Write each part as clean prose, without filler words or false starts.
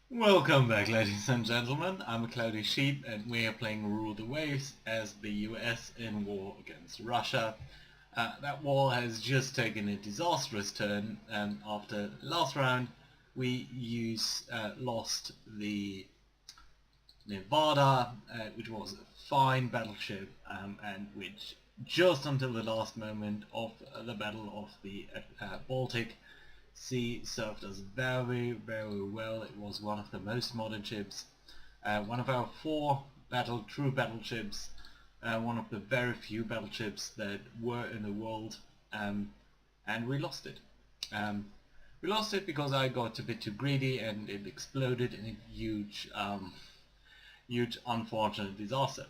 Welcome back, ladies and gentlemen. I'm a Cloudy Sheep and we are playing Rule the Waves as the US in war against Russia. That war has just taken a disastrous turn after last round we lost the Nevada, which was a fine battleship and which just until the last moment of the Battle of the Baltic Sea served us very, very well. It was one of the most modern ships, one of our four true battleships, one of the very few battleships that were in the world, and we lost it. We lost it because I got a bit too greedy and it exploded in a huge unfortunate disaster.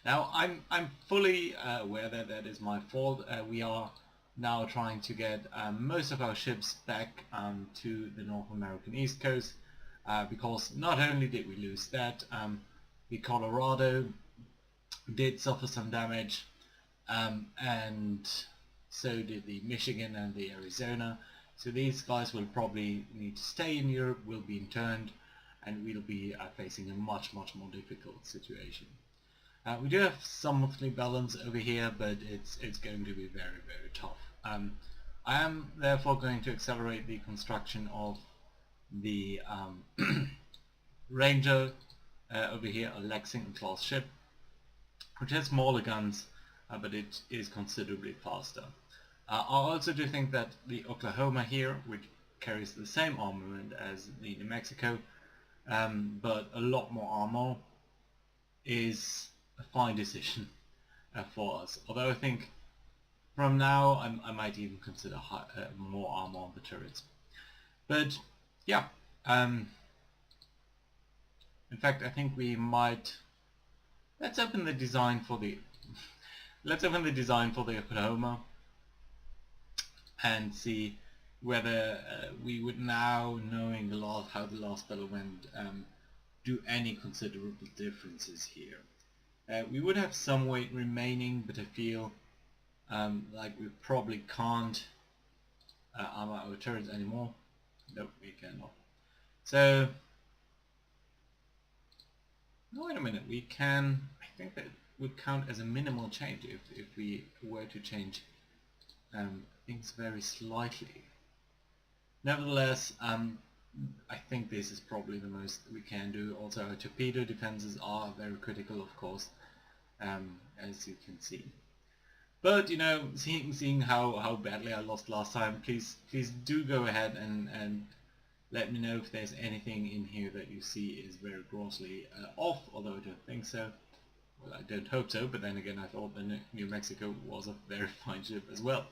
Now I'm fully aware that that is my fault. We are now trying to get most of our ships back to the North American East Coast because not only did we lose that, the Colorado did suffer some damage and so did the Michigan and the Arizona. So these guys will probably need to stay in Europe, will be interned, and we'll be facing a much more difficult situation. We do have some monthly balance over here, but it's going to be very tough. I am therefore going to accelerate the construction of the Ranger over here, a Lexington class ship, which has smaller guns, but it is considerably faster. I also do think that the Oklahoma here, which carries the same armament as the New Mexico, but a lot more armor, is a fine decision for us. Although I think from now I might even consider more armor on the turrets. But yeah, in fact I think we might. Let's open the design for the Oklahoma and see whether we would, now knowing how the last battle went, do any considerable differences here. We would have some weight remaining, but I feel like we probably can't armor our turrets anymore. Nope, we cannot. So, no, wait a minute, we can, I think that would count as a minimal change if we were to change things very slightly. Nevertheless, I think this is probably the most we can do. Also, our torpedo defenses are very critical, of course, as you can see. But you know, seeing how badly I lost last time, please do go ahead and let me know if there's anything in here that you see is very grossly off. Although I don't think so. Well, I don't hope so. But then again, I thought the New Mexico was a very fine ship as well.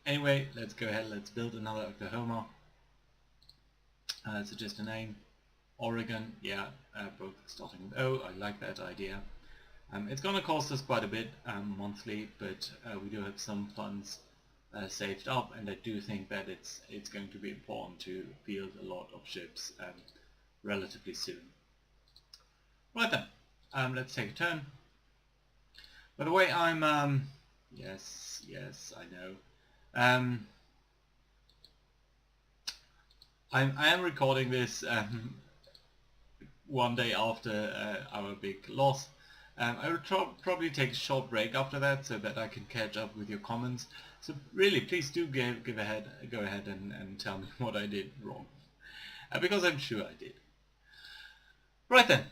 Anyway, let's go ahead. Let's build another Oklahoma. Suggest a name. Oregon, yeah, both starting with O. I like that idea. It's going to cost us quite a bit monthly, but we do have some funds saved up, and I do think that it's going to be important to field a lot of ships relatively soon. Right then, let's take a turn. By the way, I'm yes, I know. I am recording this one day after our big loss. I will probably take a short break after that so that I can catch up with your comments. So really, please do go ahead and tell me what I did wrong, because I'm sure I did. Right then,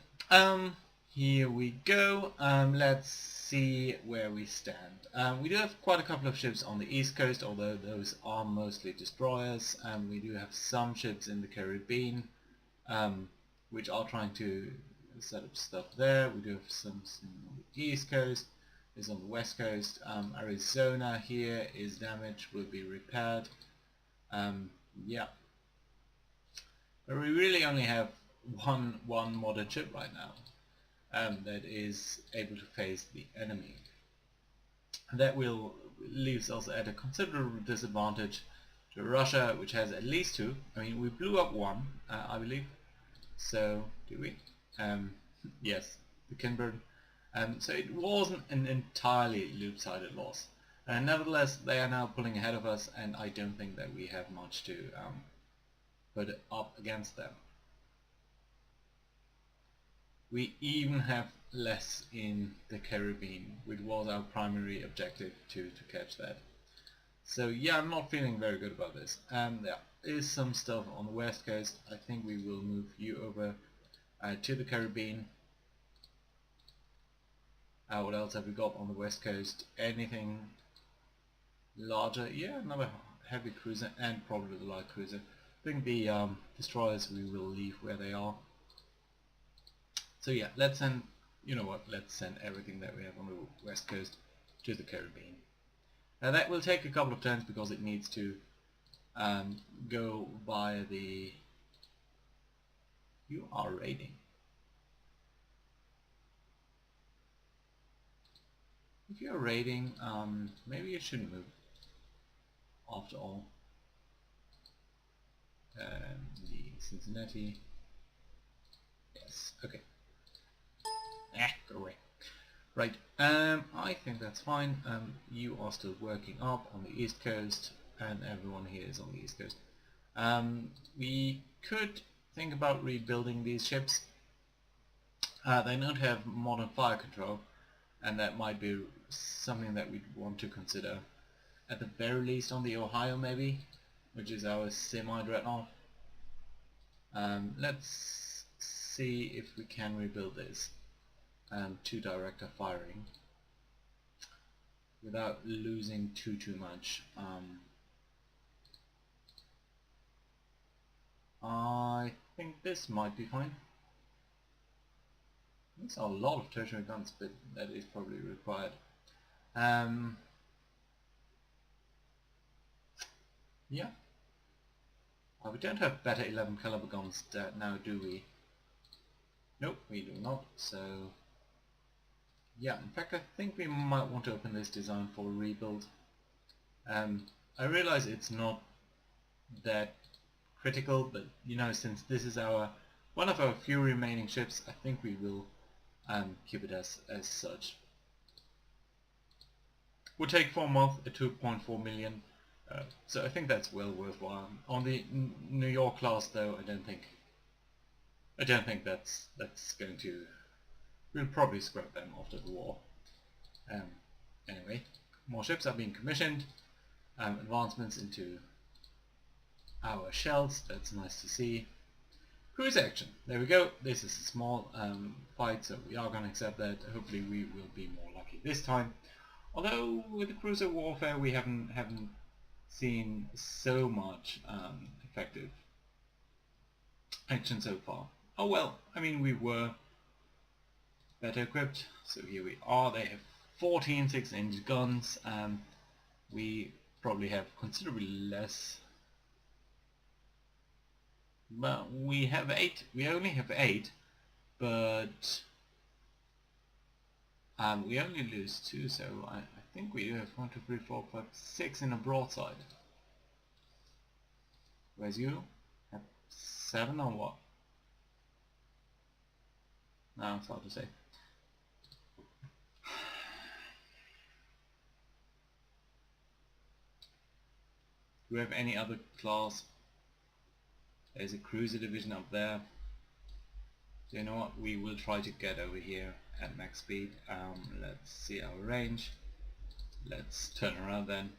here we go. Let's see where we stand. We do have quite a couple of ships on the east coast, although those are mostly destroyers. We do have some ships in the Caribbean, which are trying to set up stuff there. We do have some on the east coast, is on the west coast. Arizona here is damaged, will be repaired. Yeah, but we really only have one modern ship right now that is able to face the enemy. That will leaves us at a considerable disadvantage to Russia, which has at least two. I mean, we blew up one, I believe. So, do we? Yes, the Kinburn. So it wasn't an entirely loop-sided loss. Nevertheless, they are now pulling ahead of us, and I don't think that we have much to put up against them. We even have less in the Caribbean, which was our primary objective to catch that. So yeah, I'm not feeling very good about this. There is some stuff on the west coast. I think we will move you over to the Caribbean. What else have we got on the west coast? Anything larger? Yeah, another heavy cruiser and probably the light cruiser. I think the destroyers we will leave where they are. So yeah, let's send, you know what, let's send everything that we have on the west coast to the Caribbean. Now that will take a couple of turns because it needs to go via the... You are raiding. If you're raiding, maybe you shouldn't move after all. The Cincinnati. Yes, okay. Go away. Right, I think that's fine. You are still working up on the east coast, and everyone here is on the east coast. We could think about rebuilding these ships. They don't have modern fire control, and that might be something that we'd want to consider. At the very least on the Ohio maybe, which is our semi-dreadnought. Let's see if we can rebuild this to director firing without losing too much. I think this might be fine. It's a lot of tertiary guns, but that is probably required. Yeah. We don't have better 11 caliber guns now, do we? Nope, we do not. So yeah, in fact I think we might want to open this design for a rebuild. I realize it's not that critical, but you know, since this is one of our few remaining ships, I think we will keep it as such. Would take 4 months at 2.4 million, so I think that's well worthwhile. On the New York class though, I don't think that's going to. We'll probably scrap them after the war. Anyway, more ships are being commissioned. Advancements into our shells. That's nice to see. Cruise action. There we go. This is a small fight, so we are going to accept that. Hopefully we will be more lucky this time. Although with the cruiser warfare we haven't seen so much effective action so far. Oh well, I mean, we were better equipped, so here we are. They have 14 6-inch guns. We probably have considerably less. But we have 8. We only have 8, but we only lose 2, so I think we have 1, 2, 3, 4, 5, 6 in a broadside. Where's you? Have 7 or what? No, it's hard to say. Do we have any other class? There's a cruiser division up there. So you know what? We will try to get over here at max speed. Let's see our range. Let's turn around then.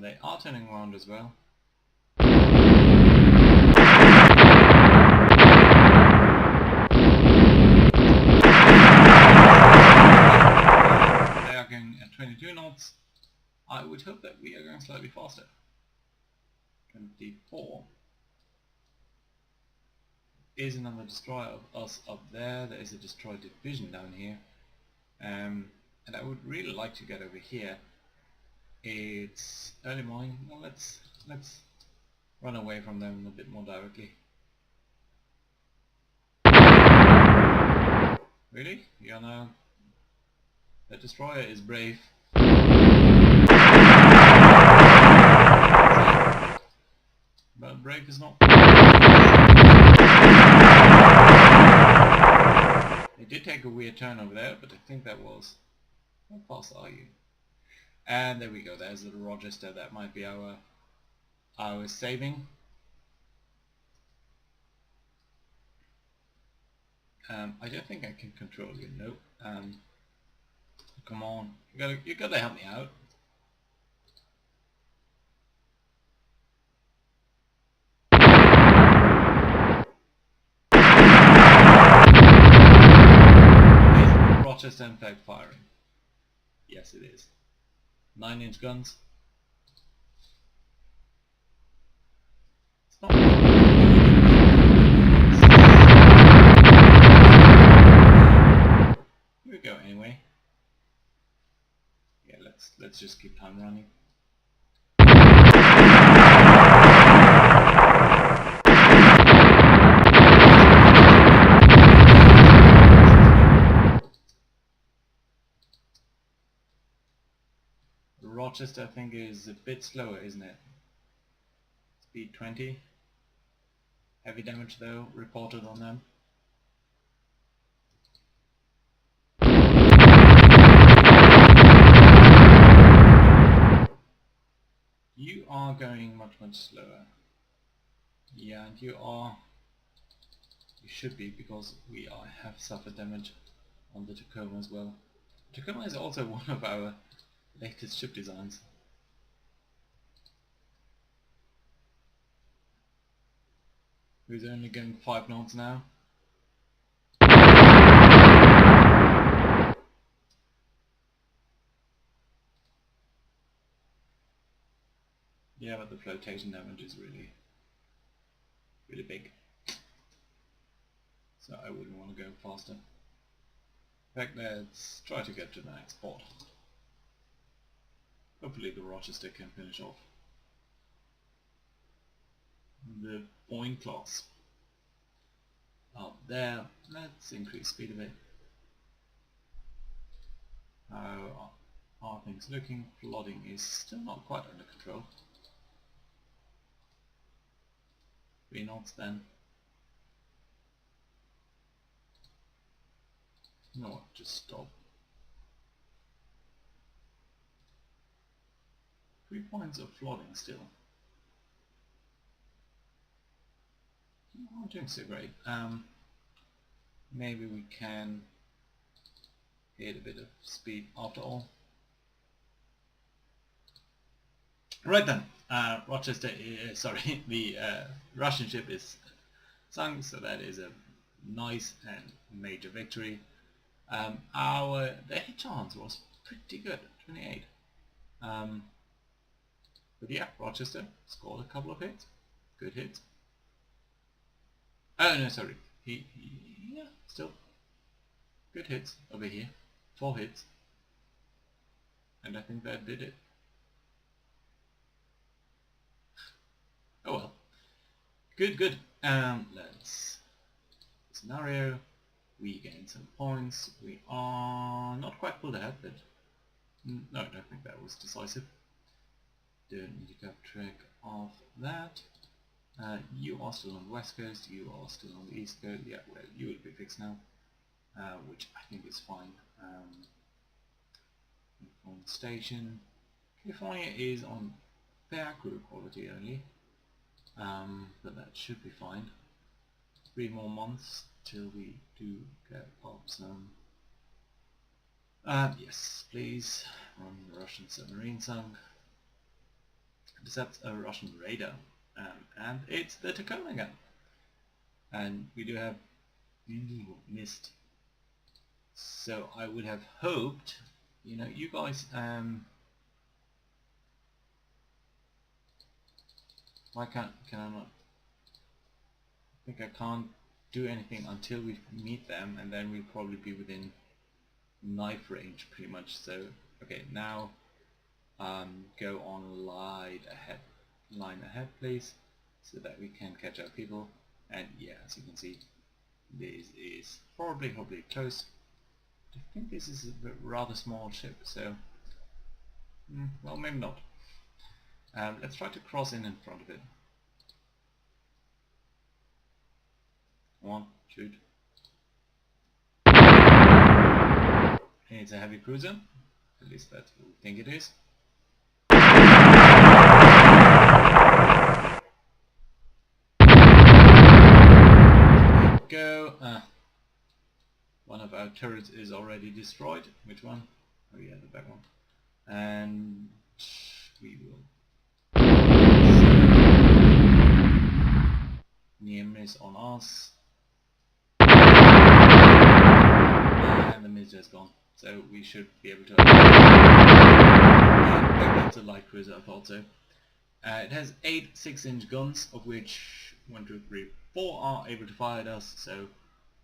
They are turning around as well. They are going at 22 knots. I would hope that we are going slightly faster. 24. Is another destroyer of us up there. There is a destroyer division down here. And I would really like to get over here. It's early morning. Well, let's run away from them a bit more directly. Really? Yeah, no. The destroyer is brave. But brave is not. They did take a weird turn over there, but I think that was... How fast are you? And there we go, there's little Rochester. That might be our our saving. I don't think I can control you. No. Come on, you gotta help me out. Is Rochester in fact firing? Yes, it is. 9-inch guns. It's not. Here we go anyway. Yeah, let's just keep time running. Rochester, I think, is a bit slower, isn't it? Speed 20. Heavy damage though reported on them. You are going much slower. Yeah, and you should be, because we have suffered damage on the Tacoma as well. Tacoma is also one of our latest ship designs. Who's only going 5 knots now. Yeah, but the flotation damage is really big. So I wouldn't want to go faster. In fact, let's try to get to the next port. Hopefully the Rochester can finish off the point class. Up there, let's increase speed a bit. How are things looking? Flooding is still not quite under control. 3 knots then. You know what, just stop. 3 points of flooding still. Not doing so great. Maybe we can hit a bit of speed after all. Right then, Rochester is, sorry, the Russian ship is sunk, so that is a nice and major victory. The hit chance was pretty good, 28. But yeah, Rochester scored a couple of hits, good hits. Oh no, sorry, yeah, still good hits over here, 4 hits, and I think that did it. Oh well, good. Let's scenario. We gain some points. We are not quite pulled ahead, but no, I don't think that was decisive. Don't need to keep track of that. You are still on the west coast, you are still on the east coast. Yeah, well, you will be fixed now, which I think is fine. On station, California is on fair crew quality only, but that should be fine. 3 more months till we do get up some. Yes, please, run the Russian submarine sunk. Intercepts a Russian radar. And it's the Tacoma again. And we do have missed. So I would have hoped, you know, you guys, why can I not? I think I can't do anything until we meet them, and then we'll probably be within knife range pretty much. So okay, now go on line ahead please, so that we can catch our people. And yeah, as you can see, this is probably close. I think this is a rather small ship, so well, maybe not. Let's try to cross in front of it. Come on, shoot. It's a heavy cruiser, at least that's what we think it is. go. One of our turrets is already destroyed. Which one? Oh yeah, the back one. And we will near miss on us. And the miss is gone. So we should be able to... Yeah, that's a light cruiser, I thought so. It has 8 6-inch guns, of which 1, 2, 3, 4 are able to fire at us, so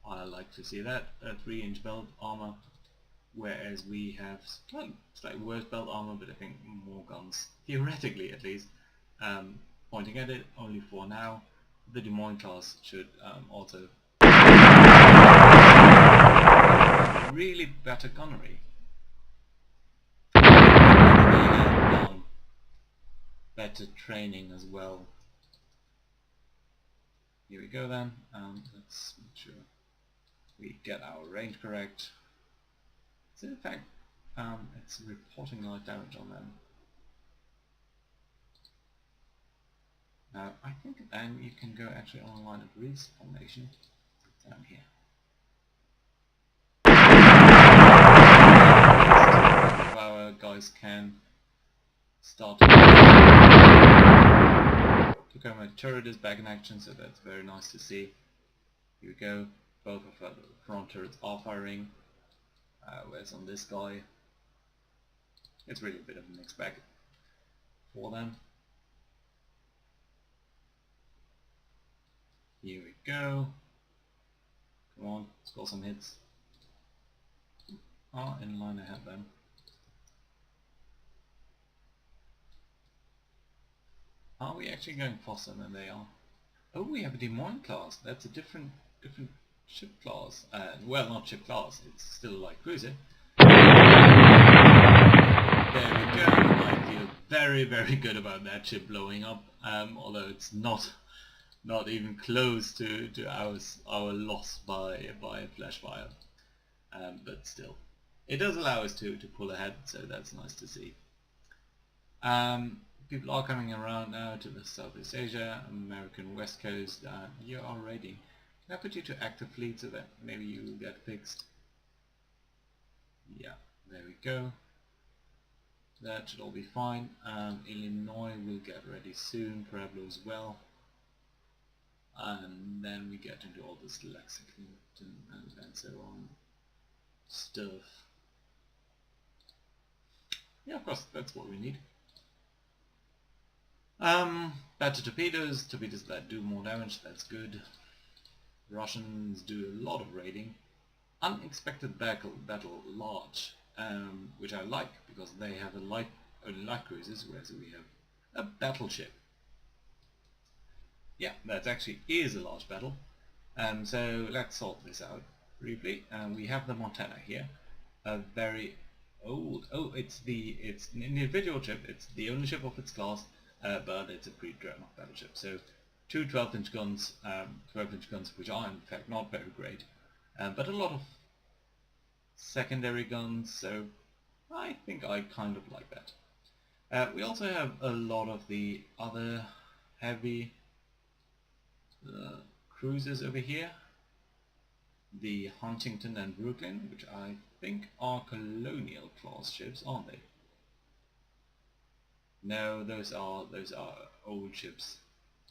I like to see that. 3-inch belt armor, whereas we have slightly worse belt armor, but I think more guns, theoretically at least. Pointing at it, only 4 now. The Des Moines class should also really better gunnery. Better training as well. Here we go then, let's make sure we get our range correct. So in fact, it's reporting light damage on them. Now I think then you can go actually on a line of respawnation down here. If our guys can start to come. My turret is back in action, so that's very nice to see. Here we go. Both of our front turrets are firing. Whereas on this guy, it's really a bit of a mixed bag for them. Here we go. Come on, score some hits. Ah, in line ahead then. Are we actually going faster than they are? Oh, we have a Des Moines class. That's a different ship class. Well, not ship class. It's still a light cruiser. There we go. I feel very good about that ship blowing up. Although it's not even close to our loss by a flash fire. But still, it does allow us to pull ahead, so that's nice to see. People are coming around now to the Southeast Asia, American West Coast. You are raiding. Can I put you to active fleet so that maybe you will get fixed? Yeah, there we go. That should all be fine. Illinois will get ready soon, Pueblo as well. And then we get into all this Lexington and so on stuff. Yeah, of course, that's what we need. Better torpedoes that do more damage, that's good. Russians do a lot of raiding. Unexpected battle large, which I like because they have only light cruisers, whereas we have a battleship. Yeah, that actually is a large battle. So let's sort this out briefly. We have the Montana here, a very old. Oh, it's an individual ship. It's the only ship of its class. But it's a pre-Dreadnought battleship. So 2 12-inch guns, 12-inch guns, which are in fact not very great, but a lot of secondary guns. So I think I kind of like that. We also have a lot of the other heavy cruisers over here. The Huntington and Brooklyn, which I think are colonial class ships, aren't they? No, those are old ships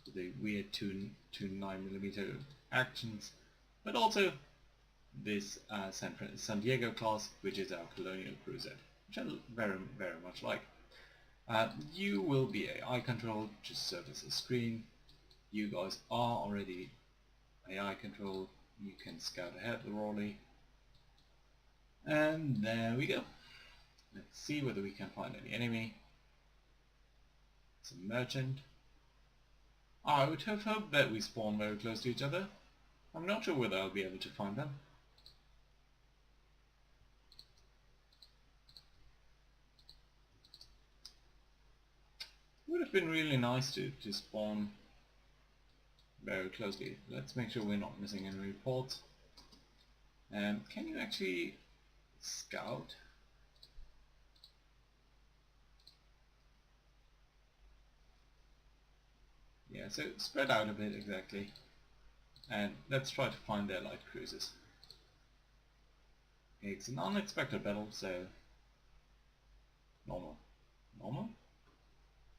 with the weird 9mm actions, but also this San Diego class, which is our colonial cruiser, which I very much like. You will be AI controlled, just serve as a screen. You guys are already AI controlled. You can scout ahead thoroughly, and there we go. Let's see whether we can find any enemy. It's a merchant. I would have hoped that we spawn very close to each other. I'm not sure whether I'll be able to find them. Would have been really nice to spawn very closely. Let's make sure we're not missing any reports. Can you actually scout? Yeah, so spread out a bit exactly. And let's try to find their light cruisers. It's an unexpected battle, so normal. Normal?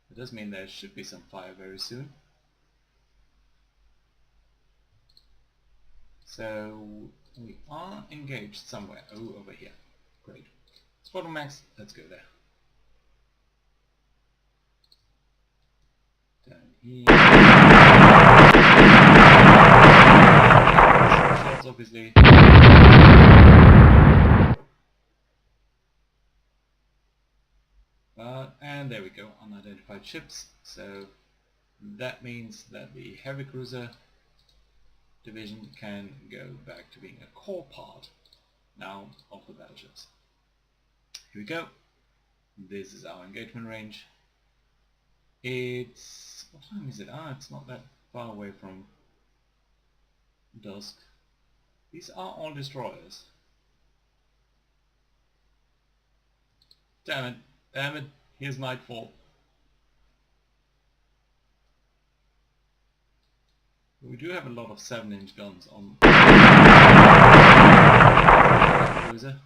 It does mean there should be some fire very soon. So we are engaged somewhere. Oh, over here. Great. Throttle max, let's go there. Down here. Shots, obviously. And there we go, unidentified ships. So that means that the heavy cruiser division can go back to being a core part now of the battleships. Here we go. This is our engagement range. It's... what time is it? It's not that far away from dusk. These are all destroyers. Damn it. Damn it. Here's nightfall. We do have a lot of 7-inch guns on the cruiser.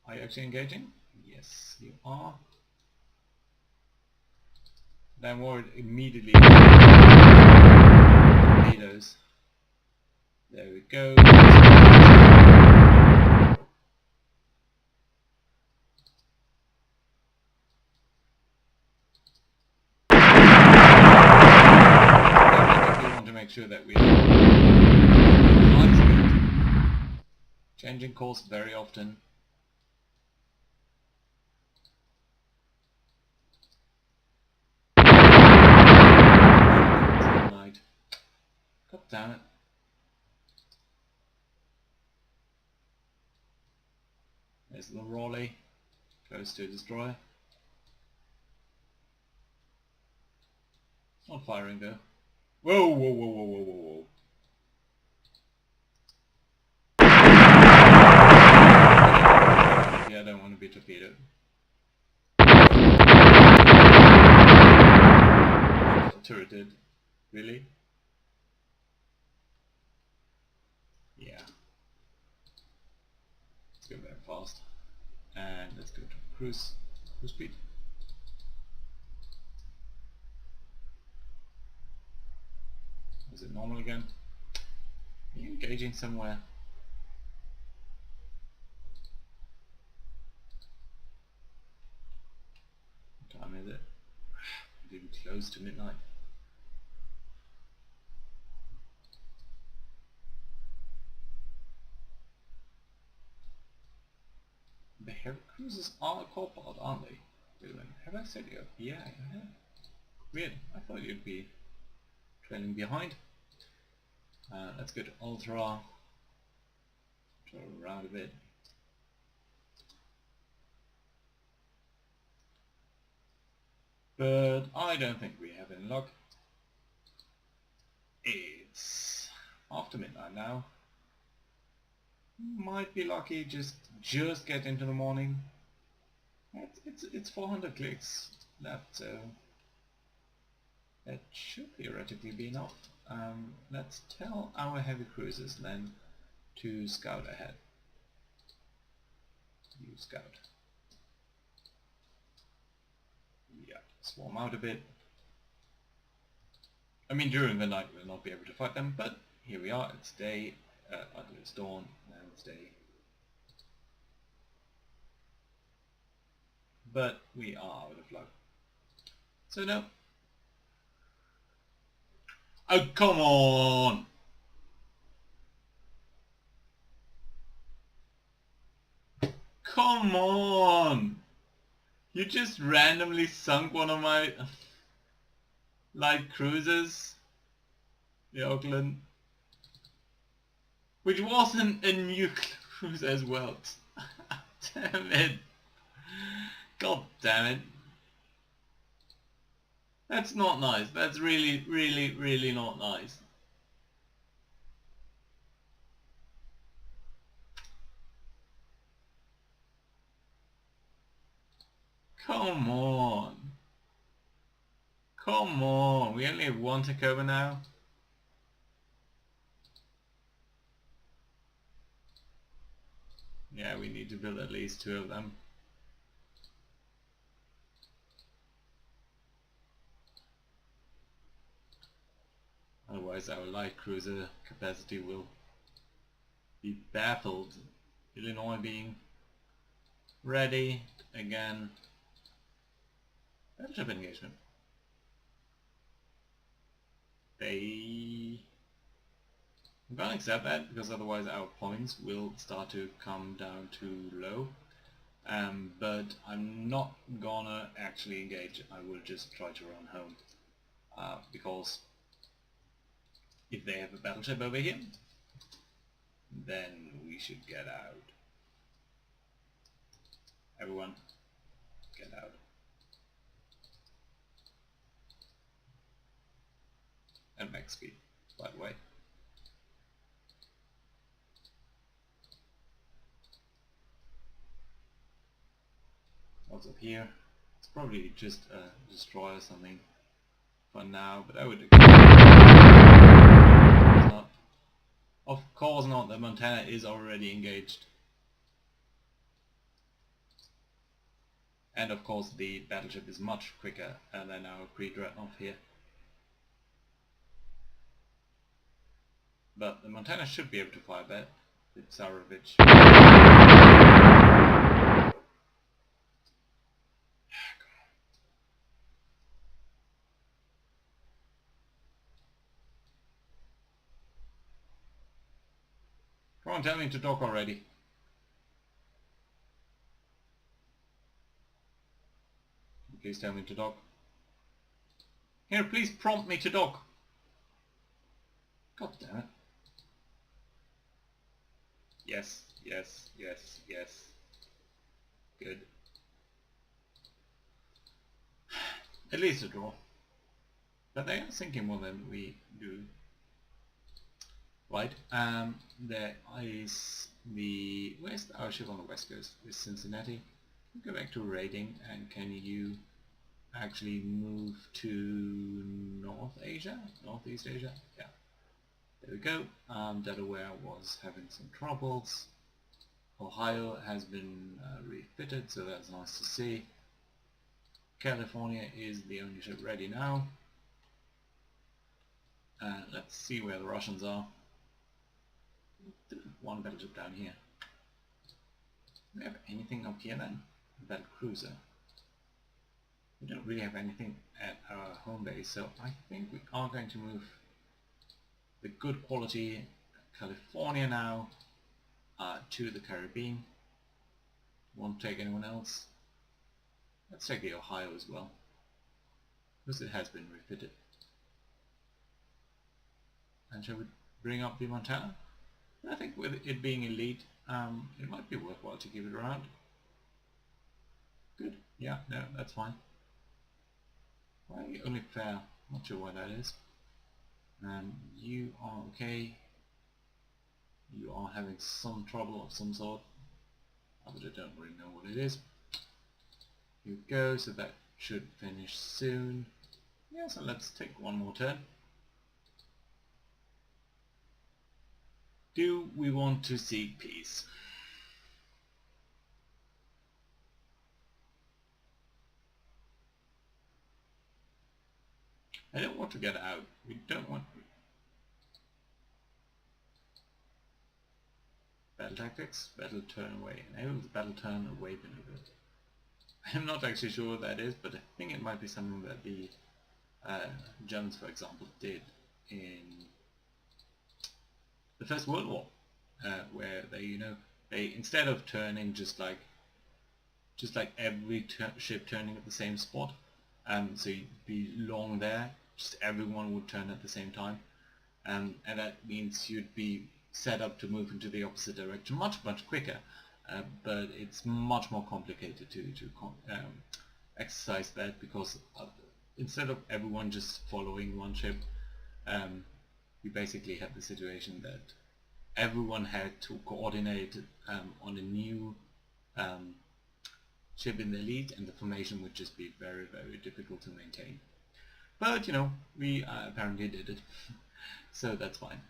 Are you actually engaging? Yes, you are. Then worried immediately. Torpedoes. There we go. We want to make sure that we changing course very often. God damn it. There's the Raleigh, close to a destroyer. Not firing though. Whoa, whoa, whoa, whoa, whoa, whoa, whoa. Yeah, I don't want to be torpedoed. Turreted. Really? Yeah. Let's go very fast. And let's go to cruise speed. Is it normal again? Are you engaging somewhere? What time is it? It's even close to midnight. The heavy cruisers are a core part, aren't they? Wait a minute, have I said you? Yeah, I have. Weird, I thought you'd be trailing behind. Let's go to Ultra. Turn around a bit. But I don't think we have any luck. It's after midnight now. Might be lucky, just get into the morning. It's 400 clicks. That should theoretically be enough. Let's tell our heavy cruisers then to scout ahead. You scout. Yeah, swarm out a bit. I mean, during the night we'll not be able to fight them, but here we are. It's day. Until it's dawn. Now it's day. But we are out of luck. So no. Oh, come on! Come on! You just randomly sunk one of my light cruisers, the Oakland, which wasn't a nuclear cruiser as well. Damn it! God damn it! That's not nice. That's really, really, really not nice. Come on. Come on, we only have one takeover now. Yeah, we need to build at least 2 of them. Otherwise our light cruiser capacity will be baffled. Illinois being ready again. Battleship engagement. I'm gonna accept that because otherwise our points will start to come down too low. But I'm not gonna actually engage. I will just try to run home because if they have a battleship over here, then we should get out. Everyone, get out. At max speed, by the way. What's up here? It's probably just a destroyer or something for now, but I would... Of course not, the Montana is already engaged. And of course the battleship is much quicker than our pre-dreadnought here. But the Montana should be able to fire that with Tsarevich. Come on, tell me to dock already. Please tell me to dock. Here, please prompt me to dock. God damn it. Yes, yes, yes, yes. Good. At least a draw. But they are sinking more than we do. Right, there is the... Where's our ship on the west coast? Is Cincinnati. Go back to raiding, and can you actually move to North Asia? Northeast Asia? Yeah. There we go. Delaware was having some troubles. Ohio has been refitted, so that's nice to see. California is the only ship ready now. Let's see where the Russians are. One battleship down here. Do we have anything up here then? Battle cruiser. We don't really have anything at our home base, so I think we are going to move the good quality California now to the Caribbean. Won't take anyone else. Let's take the Ohio as well, because it has been refitted. And shall we bring up the Montana? I think with it being elite, it might be worthwhile to keep it around. Good. Yeah, no, that's fine. Why only fair? Not sure why that is. You are okay. You are having some trouble of some sort. But I don't really know what it is. Here we go, so that should finish soon. Yeah, so let's take one more turn. Do we want to seek peace? I don't want to get out. We don't want... Battle tactics, battle turn away. Enable the battle turn away maneuver. I'm not actually sure what that is, but I think it might be something that the Germans, for example, did in the First World War, where they instead of turning just like every ship turning at the same spot, so you'd be long there, just everyone would turn at the same time, and that means you'd be set up to move into the opposite direction much quicker, but it's much more complicated to exercise that, because instead of everyone just following one ship, we basically had the situation that everyone had to coordinate on a new ship in the lead, and the formation would just be very difficult to maintain. But you know, we apparently did it. So that's fine.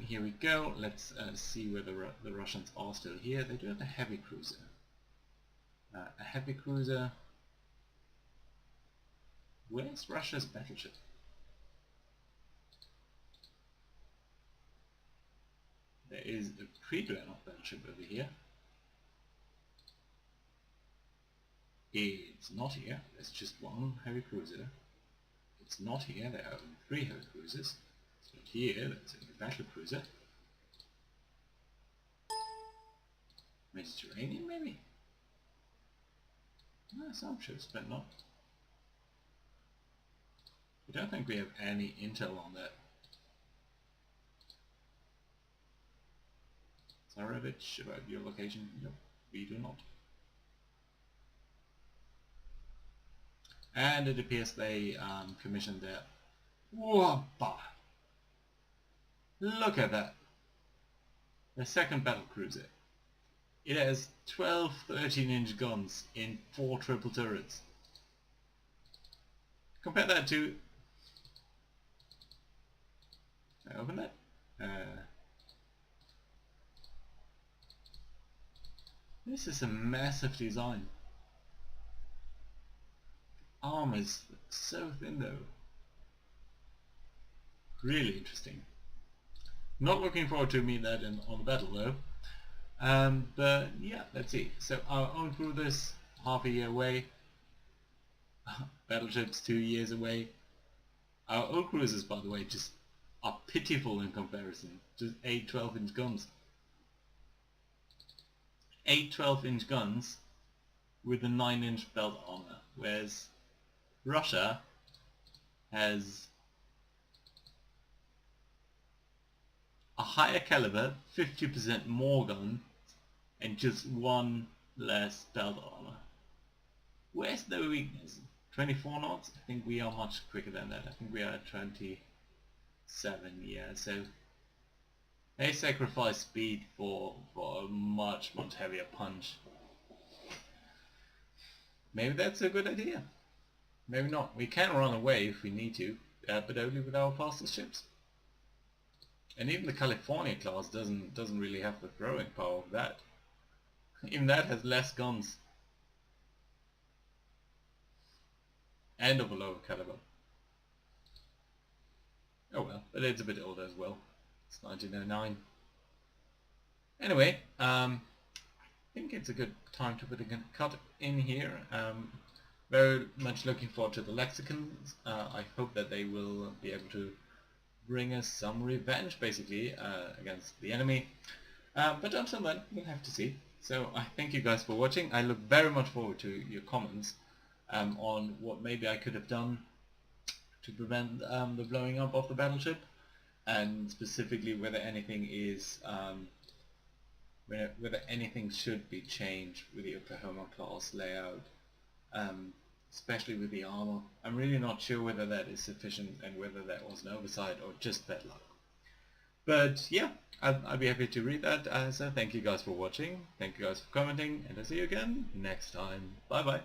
Here we go. Let's see where the Russians are still here. They do have a heavy cruiser. A heavy cruiser. Where's Russia's battleship? There is a pre-dreadnought battleship over here. It's not here. There's just one heavy cruiser. It's not here. There are only 3 heavy cruisers. It's not here. That's a battle cruiser. Mediterranean, maybe? No, some ships, but not. I don't think we have any intel on that. Tsarevich, about your location? Nope, we do not. And it appears they commissioned their... Whoppa! Look at that! The second battle cruiser. It has 12 13-inch guns in 4 triple turrets. Compare that to... Can I open that? This is a massive design. Arm is so thin though. Really interesting. Not looking forward to meet that on the battle though. But yeah, let's see. So our own cruisers, half a year away. Battleships 2 years away. Our own cruisers, by the way, just are pitiful in comparison. Just 8 12-inch guns. 8 12-inch guns with a 9-inch belt armor, whereas Russia has a higher caliber, 50% more gun, and just 1 less belt armor. Where's the weakness? 24 knots? I think we are much quicker than that. I think we are at 27, yeah, so they sacrifice speed for a much heavier punch. Maybe that's a good idea. Maybe not. We can run away if we need to, but only with our fastest ships. And even the California class doesn't really have the throwing power of that. Even that has less guns. And of a lower caliber. Oh well, but it's a bit older as well. It's 1909. Anyway, I think it's a good time to put a cut in here. Very much looking forward to the lexicons. I hope that they will be able to bring us some revenge, basically, against the enemy. But until then, we'll have to see. So I thank you guys for watching. I look very much forward to your comments on what maybe I could have done to prevent the blowing up of the battleship, and specifically whether anything is whether anything should be changed with the Oklahoma class layout, especially with the armor. I'm really not sure whether that is sufficient and whether that was an oversight or just bad luck. But yeah, I'd be happy to read that. So thank you guys for watching, thank you guys for commenting, and I'll see you again next time. Bye bye.